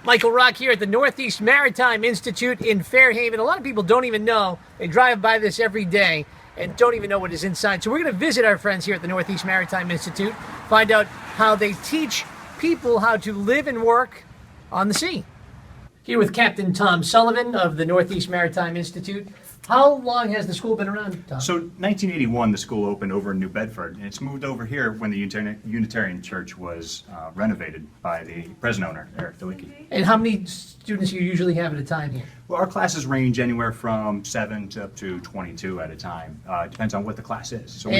Michael Rock here at the Northeast Maritime Institute in Fairhaven. A lot of people don't even know. They drive by this every day and don't even know what is inside. So we're going to visit our friends here at the Northeast Maritime Institute, find out how they teach people how to live and work on the sea. Here with Captain Tom Sullivan of the Northeast Maritime Institute. How long has the school been around, Tom? So 1981, the school opened over in New Bedford, and it's moved over here when the Unitarian Church was renovated by the present owner, Eric Delicki. And how many students you usually have at a time here? Well, our classes range anywhere from 7 to up to 22 at a time. It depends on what the class is. So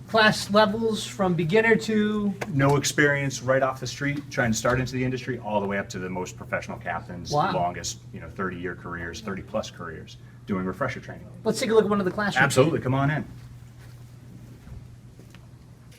class levels from beginner to? No experience right off the street, trying to start into the industry, all the way up to the most professional captains, wow. The longest, 30-year careers, 30-plus careers, doing refresher training. Let's take a look at one of the classrooms. Absolutely, come on in.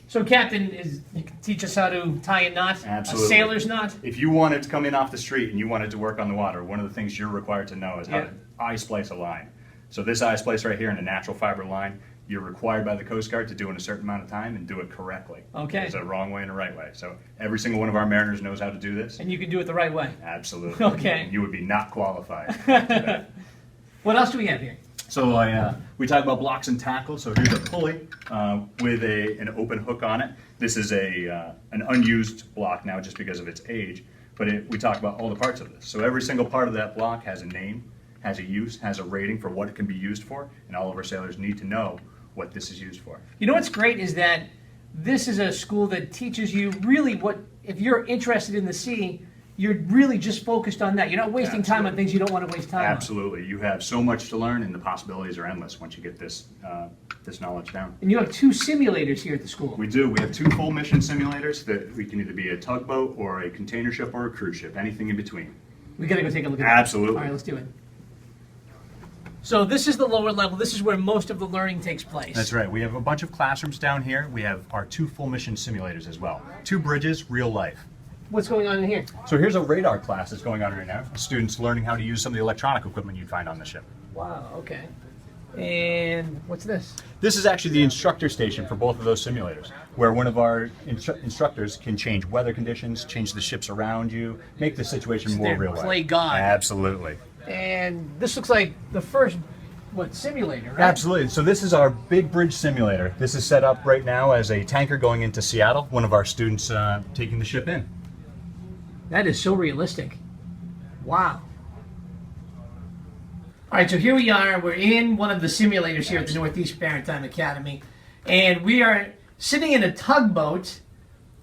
So, Captain, you can teach us how to tie a knot? Absolutely. A sailor's knot? If you wanted to come in off the street and you wanted to work on the water, one of the things you're required to know is how to eye splice a line. So this eye splice right here in a natural fiber line, you're required by the Coast Guard to do in a certain amount of time and do it correctly. Okay. There's a wrong way and a right way. So every single one of our mariners knows how to do this. And you can do it the right way? Absolutely. Okay. And you would be not qualified to that. What else do we have here? So we talk about blocks and tackles. So here's a pulley with an open hook on it. This is an unused block now just because of its age, but we talk about all the parts of this. So every single part of that block has a name, has a use, has a rating for what it can be used for, and all of our sailors need to know what this is used for. You know what's great is that this is a school that teaches you really what, if you're interested in the sea, you're really just focused on that. You're not wasting time on things you don't want to waste time on. Absolutely. You have so much to learn, and the possibilities are endless once you get this knowledge down. And you have 2 simulators here at the school. We do. We have 2 full mission simulators that we can either be a tugboat or a container ship or a cruise ship, anything in between. We got to go take a look at that. Absolutely. All right, let's do it. So this is the lower level. This is where most of the learning takes place. That's right. We have a bunch of classrooms down here. We have our 2 full mission simulators as well. 2 bridges, real life. What's going on in here? So here's a radar class that's going on right now. Students learning how to use some of the electronic equipment you'd find on the ship. Wow, okay. And what's this? This is actually the instructor station for both of those simulators, where one of our instructors can change weather conditions, change the ships around you, make the situation more real life. Play God. Absolutely. And this looks like the first, simulator, right? Absolutely. So this is our big bridge simulator. This is set up right now as a tanker going into Seattle, one of our students taking the ship in. That is so realistic. Wow. All right, so here we are. We're in one of the simulators here at the Northeast Maritime Academy, and we are sitting in a tugboat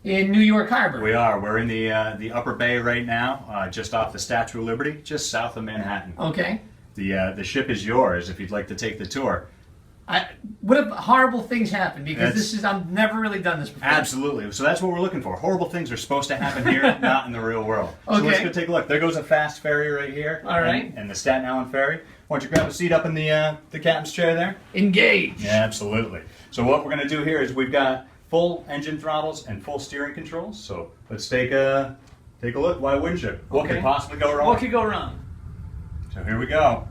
in New York Harbor. We are. We're in the upper bay right now, just off the Statue of Liberty, just south of Manhattan. Okay. The ship is yours if you'd like to take the tour. What if horrible things happen? Because I've never really done this before. Absolutely. So that's what we're looking for. Horrible things are supposed to happen here, not in the real world. Okay. So let's go take a look. There goes a fast ferry right here. All right. And the Staten Island ferry. Why don't you grab a seat up in the captain's chair there? Engage. Yeah, absolutely. So what we're going to do here is we've got full engine throttles and full steering controls. So let's take a look. Why wouldn't you? What could possibly go wrong? What could go wrong? So here we go.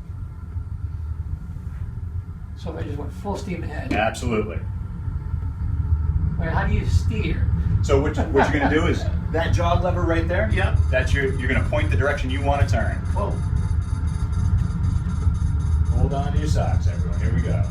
So I just went full steam ahead. Absolutely. Wait, how do you steer? So what you're going to do is that jog lever right there. Yep. That's you're going to point the direction you want to turn. Whoa. Hold on to your socks, everyone. Here we go.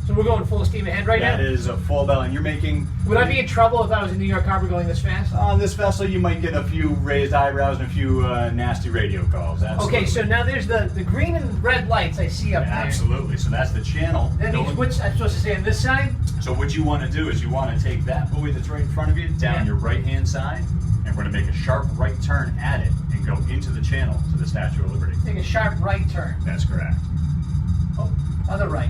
So we're going full steam ahead right now? That is a full bell, and you're making... Would I be in trouble if I was in New York Harbor going this fast? On this vessel, you might get a few raised eyebrows and a few nasty radio calls. Absolutely. Okay, so now there's the green and red lights I see up there. Absolutely. So that's the channel. That means which I'm supposed to stay on this side? So what you want to do is you want to take that buoy that's right in front of you down your right-hand side, and we're going to make a sharp right turn at it and go into the channel to the Statue of Liberty. Take a sharp right turn. That's correct. Oh, other right.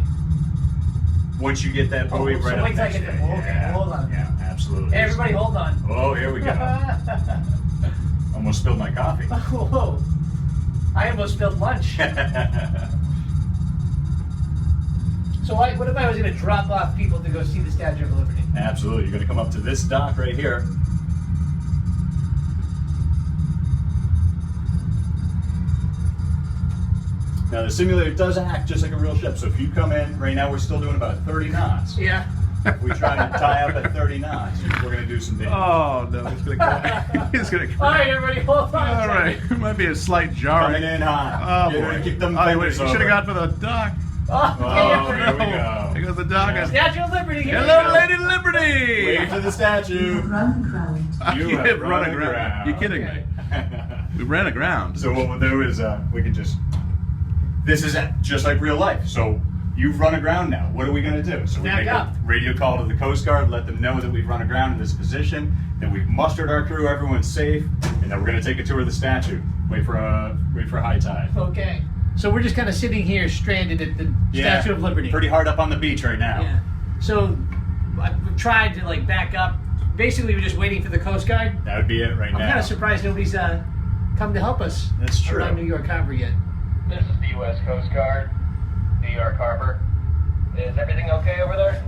Once you get that buoy right so wait up till I next get to the it. Okay, hold on. Yeah, absolutely. Hey, everybody, hold on. Oh, here we go. Almost spilled my coffee. Whoa. I almost spilled lunch. So what if I was going to drop off people to go see the Statue of Liberty? Absolutely. You're going to come up to this dock right here. Now the simulator does act just like a real ship, so if you come in, right now we're still doing about 30 knots. Yeah. If we try to tie up at 30 knots, we're going to do some damage. Oh, no, it's going to go. He's gonna. All right, everybody, hold on. All right. Might be a slight jarring. Coming in hot. Oh boy. Keep them Oh, wait, fingers you should have over. gone for the dock. Oh, here we go. Here goes the dock. Statue of Liberty. Here we Hello, go. Lady Liberty. Wave to the statue. Run ground. You You have have run run aground. aground. You kidding me? We ran aground. So what we'll do is we can just. This is just like real life. So you've run aground now. What are we going to do? So we Back make up. a radio call to the Coast Guard, let them know that we've run aground in this position, that we've mustered our crew, everyone's safe, and that we're going to take a tour of the statue. Wait for high tide. Okay. So we're just kind of sitting here stranded at the Statue of Liberty. Pretty hard up on the beach right now. Yeah. So I've tried to like back up. Basically, we're just waiting for the Coast Guard. That would be it right I'm now. kind of surprised nobody's come to help us That's true. around New York Harbor yet. This is the U.S. Coast Guard, New York Harbor. Is everything okay over there?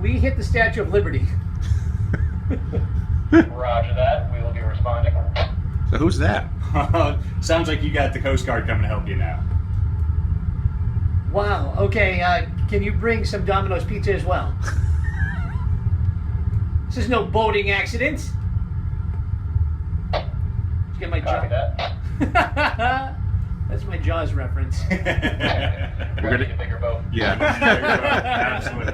We hit the Statue of Liberty. Roger that. We will be responding. So who's that? Sounds like you got the Coast Guard coming to help you now. Wow. Okay. Can you bring some Domino's pizza as well? This is no boating accident. Did you get my Copy jaw? that. That's my Jaws reference. We're gonna need a bigger boat. Yeah. Absolutely.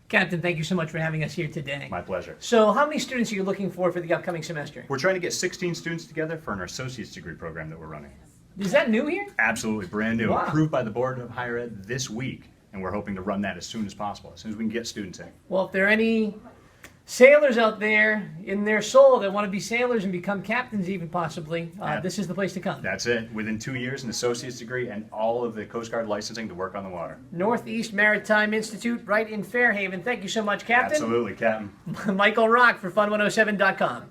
Captain, thank you so much for having us here today. My pleasure. So, how many students are you looking for the upcoming semester? We're trying to get 16 students together for an associate's degree program that we're running. Is that new here? Absolutely brand new, Wow. approved by the Board of Higher Ed this week, and we're hoping to run that as soon as possible, as soon as we can get students in. Well, if there are any sailors out there in their soul that want to be sailors and become captains even possibly, Yeah. this is the place to come. That's it. Within 2 years, an associate's degree and all of the Coast Guard licensing to work on the water. Northeast Maritime Institute right in Fairhaven. Thank you so much, Captain. Absolutely, Captain. Michael Rock for Fun107.com.